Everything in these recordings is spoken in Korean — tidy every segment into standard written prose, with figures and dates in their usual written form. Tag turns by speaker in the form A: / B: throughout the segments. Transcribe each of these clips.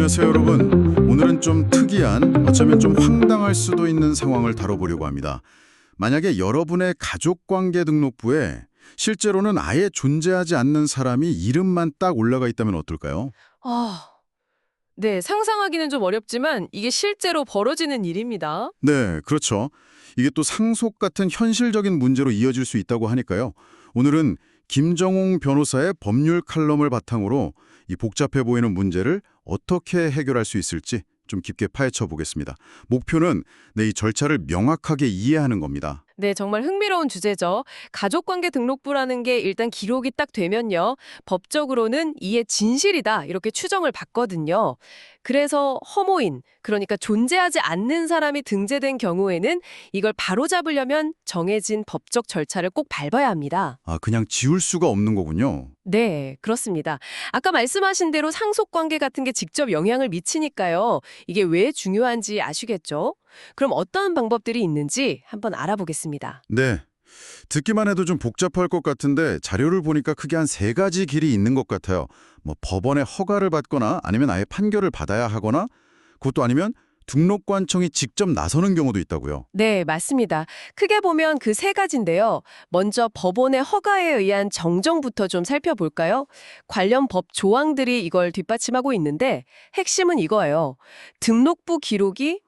A: 안녕하세요, 여러분. 오늘은 좀 특이한, 어쩌면 좀 황당할 수도 있는 상황을 다뤄보려고 합니다. 만약에 여러분의 가족관계 등록부에 실제로는 아예 존재하지 않는 사람이 이름만 딱 올라가 있다면 어떨까요?
B: 아, 네, 상상하기는 좀 어렵지만 이게 실제로 벌어지는 일입니다.
A: 네, 그렇죠. 이게 또 상속 같은 현실적인 문제로 이어질 수 있다고 하니까요. 오늘은 김정홍 변호사의 법률 칼럼을 바탕으로 이 복잡해 보이는 문제를 어떻게 해결할 수 있을지 좀 깊게 파헤쳐 보겠습니다. 목표는 이 절차를 명확하게 이해하는 겁니다.
B: 네, 정말 흥미로운 주제죠. 가족관계 등록부라는 게 일단 기록이 딱 되면요. 법적으로는 이게 진실이다 이렇게 추정을 받거든요. 그래서 허무인, 그러니까 존재하지 않는 사람이 등재된 경우에는 이걸 바로잡으려면 정해진 법적 절차를 꼭 밟아야 합니다.
A: 아, 그냥 지울 수가 없는 거군요.
B: 네, 그렇습니다. 아까 말씀하신 대로 상속관계 같은 게 직접 영향을 미치니까요. 이게 왜 중요한지 아시겠죠? 그럼 어떤 방법들이 있는지 한번 알아보겠습니다.
A: 네. 듣기만 해도 좀 복잡할 것 같은데 자료를 보니까 크게 한 세 가지 길이 있는 것 같아요. 뭐 법원의 허가를 받거나 아니면 아예 판결을 받아야 하거나 그것도 아니면 등록관청이 직접 나서는 경우도 있다고요.
B: 네, 맞습니다. 크게 보면 그 세 가지인데요. 먼저 법원의 허가에 의한 정정부터 좀 살펴볼까요? 관련 법 조항들이 이걸 뒷받침하고 있는데 핵심은 이거예요. 등록부 기록이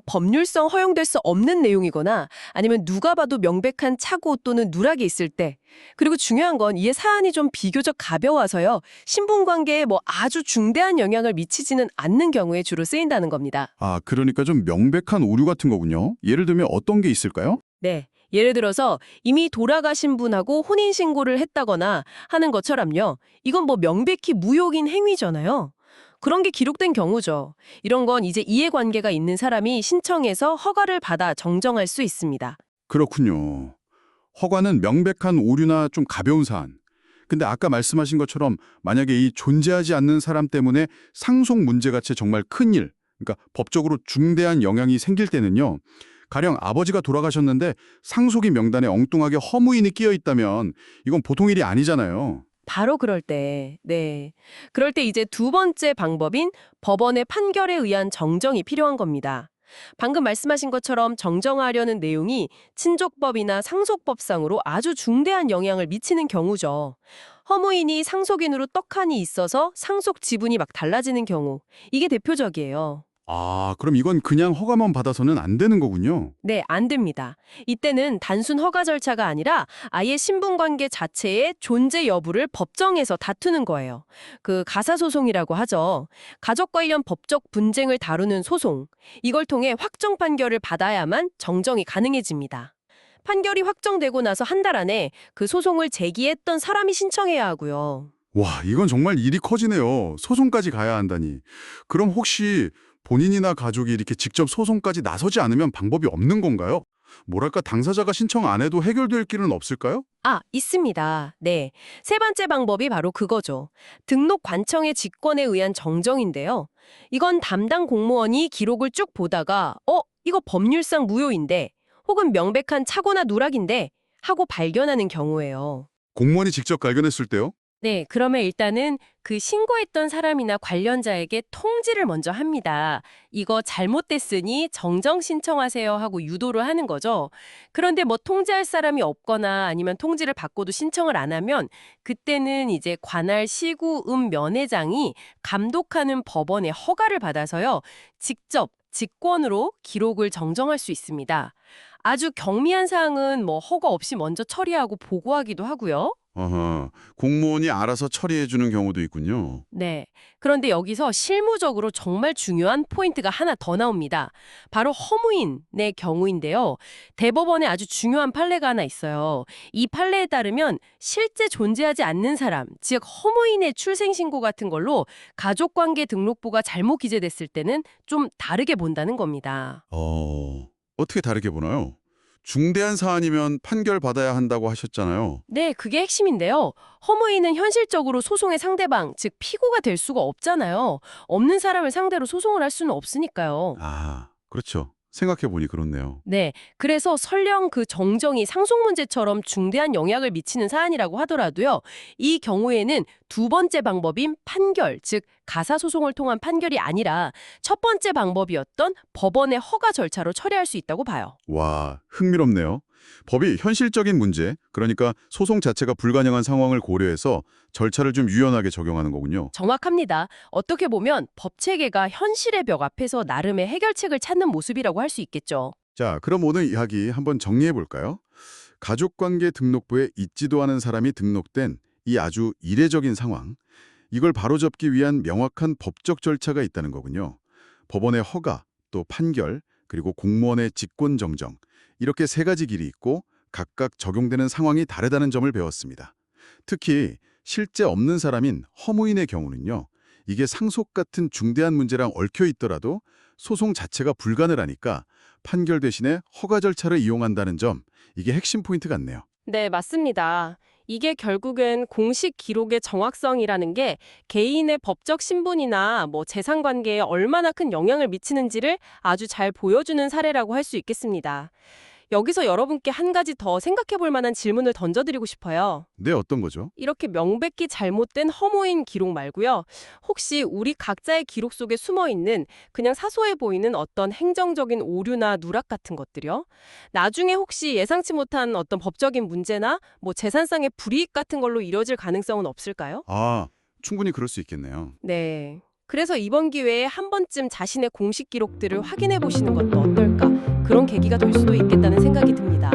B: 법률성 허용될 수 없는 내용이거나 아니면 누가 봐도 명백한 착오 또는 누락이 있을 때 그리고 중요한 건 이에 사안이 좀 비교적 가벼워서요. 신분관계에 뭐 아주 중대한 영향을 미치지는 않는 경우에 주로 쓰인다는 겁니다.
A: 아, 그러니까 좀 명백한 오류 같은 거군요. 예를 들면 어떤 게 있을까요?
B: 네. 예를 들어서 이미 돌아가신 분하고 혼인신고를 했다거나 하는 것처럼요. 이건 뭐 명백히 무효인 행위잖아요. 그런 게 기록된 경우죠. 이런 건 이제 이해관계가 있는 사람이 신청해서 허가를 받아 정정할 수 있습니다.
A: 그렇군요. 허가는 명백한 오류나 좀 가벼운 사안. 근데 아까 말씀하신 것처럼 만약에 이 존재하지 않는 사람 때문에 상속 문제같이 정말 큰 일, 그러니까 법적으로 중대한 영향이 생길 때는요. 가령 아버지가 돌아가셨는데 상속인 명단에 엉뚱하게 허무인이 끼어 있다면 이건 보통 일이 아니잖아요.
B: 바로 그럴 때, 네. 그럴 때 이제 두 번째 방법인 법원의 판결에 의한 정정이 필요한 겁니다. 방금 말씀하신 것처럼 정정하려는 내용이 친족법이나 상속법상으로 아주 중대한 영향을 미치는 경우죠. 허무인이 상속인으로 떡하니 있어서 상속 지분이 막 달라지는 경우. 이게 대표적이에요.
A: 아, 그럼 이건 그냥 허가만 받아서는 안 되는 거군요.
B: 네, 안 됩니다. 이때는 단순 허가 절차가 아니라 아예 신분관계 자체의 존재 여부를 법정에서 다투는 거예요. 그 가사소송이라고 하죠. 가족 관련 법적 분쟁을 다루는 소송. 이걸 통해 확정 판결을 받아야만 정정이 가능해집니다. 판결이 확정되고 나서 한 달 안에 그 소송을 제기했던 사람이 신청해야 하고요.
A: 와, 이건 정말 일이 커지네요. 소송까지 가야 한다니. 그럼 혹시 본인이나 가족이 이렇게 직접 소송까지 나서지 않으면 방법이 없는 건가요? 뭐랄까, 당사자가 신청 안 해도 해결될 길은 없을까요?
B: 아, 있습니다. 네. 세 번째 방법이 바로 그거죠. 등록 관청의 직권에 의한 정정인데요. 이건 담당 공무원이 기록을 쭉 보다가 이거 법률상 무효인데 혹은 명백한 착오나 누락인데 하고 발견하는 경우예요.
A: 공무원이 직접 발견했을 때요?
B: 네, 그러면 일단은 그 신고했던 사람이나 관련자에게 통지를 먼저 합니다. 이거 잘못됐으니 정정 신청하세요 하고 유도를 하는 거죠. 그런데 뭐 통지할 사람이 없거나 아니면 통지를 받고도 신청을 안 하면 그때는 이제 관할 시구음 면회장이 감독하는 법원의 허가를 받아서요. 직접 직권으로 기록을 정정할 수 있습니다. 아주 경미한 사항은 뭐 허가 없이 먼저 처리하고 보고하기도 하고요.
A: 어허, 공무원이 알아서 처리해주는 경우도 있군요.
B: 네. 그런데 여기서 실무적으로 정말 중요한 포인트가 하나 더 나옵니다. 바로 허무인의 경우인데요. 대법원에 아주 중요한 판례가 하나 있어요. 이 판례에 따르면 실제 존재하지 않는 사람, 즉 허무인의 출생신고 같은 걸로 가족관계 등록부가 잘못 기재됐을 때는 좀 다르게 본다는 겁니다.
A: 어떻게 다르게 보나요? 중대한 사안이면 판결 받아야 한다고 하셨잖아요.
B: 네, 그게 핵심인데요. 허무인은 현실적으로 소송의 상대방, 즉 피고가 될 수가 없잖아요. 없는 사람을 상대로 소송을 할 수는 없으니까요.
A: 아, 그렇죠. 생각해보니 그렇네요.
B: 네, 그래서 설령 그 정정이 상속 문제처럼 중대한 영향을 미치는 사안이라고 하더라도요, 이 경우에는 두 번째 방법인 판결, 즉 가사소송을 통한 판결이 아니라 첫 번째 방법이었던 법원의 허가 절차로 처리할 수 있다고 봐요.
A: 와, 흥미롭네요. 법이 현실적인 문제, 그러니까 소송 자체가 불가능한 상황을 고려해서 절차를 좀 유연하게 적용하는 거군요.
B: 정확합니다. 어떻게 보면 법 체계가 현실의 벽 앞에서 나름의 해결책을 찾는 모습이라고 할 수 있겠죠.
A: 자, 그럼 오늘 이야기 한번 정리해 볼까요? 가족관계 등록부에 있지도 않은 사람이 등록된 이 아주 이례적인 상황, 이걸 바로잡기 위한 명확한 법적 절차가 있다는 거군요. 법원의 허가, 또 판결, 그리고 공무원의 직권정정, 이렇게 세 가지 길이 있고 각각 적용되는 상황이 다르다는 점을 배웠습니다. 특히 실제 없는 사람인 허무인의 경우는요, 이게 상속 같은 중대한 문제랑 얽혀 있더라도 소송 자체가 불가능을 하니까 판결 대신에 허가 절차를 이용한다는 점, 이게 핵심 포인트 같네요.
B: 네, 맞습니다. 이게 결국은 공식 기록의 정확성이라는 게 개인의 법적 신분이나 재산 관계에 얼마나 큰 영향을 미치는지를 아주 잘 보여주는 사례라고 할 수 있겠습니다. 여기서 여러분께 한 가지 더 생각해 볼 만한 질문을 던져드리고 싶어요.
A: 네, 어떤 거죠?
B: 이렇게 명백히 잘못된 허무인 기록 말고요. 혹시 우리 각자의 기록 속에 숨어 있는 그냥 사소해 보이는 어떤 행정적인 오류나 누락 같은 것들이요? 나중에 혹시 예상치 못한 어떤 법적인 문제나 재산상의 불이익 같은 걸로 이뤄질 가능성은 없을까요?
A: 아, 충분히 그럴 수 있겠네요.
B: 네. 그래서 이번 기회에 한 번쯤 자신의 공식 기록들을 확인해 보시는 것도 어떨까? 그런 계기가 될 수도 있겠다는 생각이 듭니다.